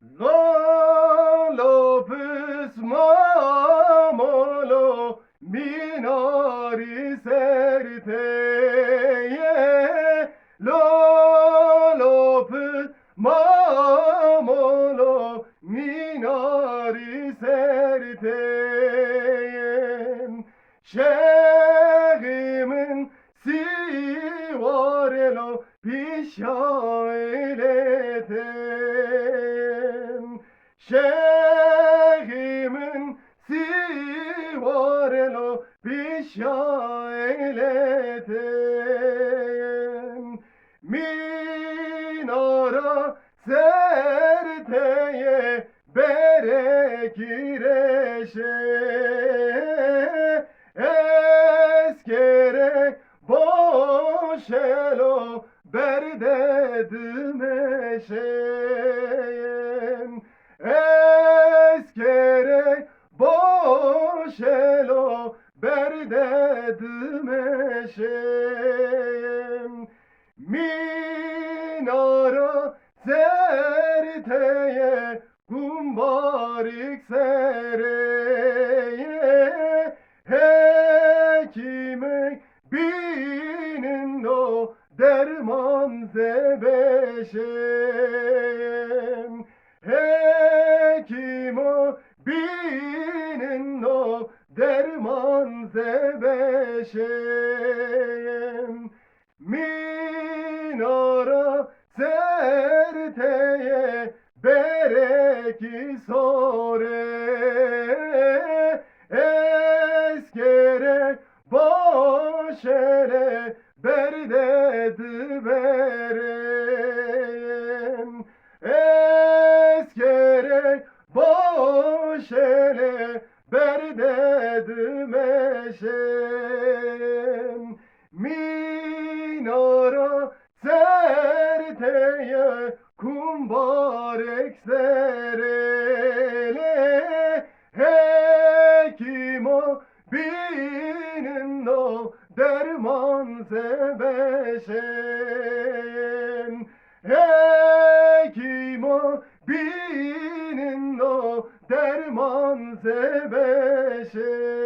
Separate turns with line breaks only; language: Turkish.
Lolo pısmamolo minari serteye Lolo pısmamolo minari serteye Şehrimin sivarelo pişaileten Şehrimin sivarelo pişaileten Minara serteye bere kireşe Eskere boşelo berde dümeşen Eskere boşelo berde dümeşen Minara serteye kumbarik sereye Hekime binin o derman zebeşem Hekime binin o derman zebeşem Minara serteye bereki sore Eskere boşere berde düberem Eskere boşere berde dümeşem Minara serteye kumbarek serele Hekimo binin o derman sebeşen Hekimo binin o derman sebeşen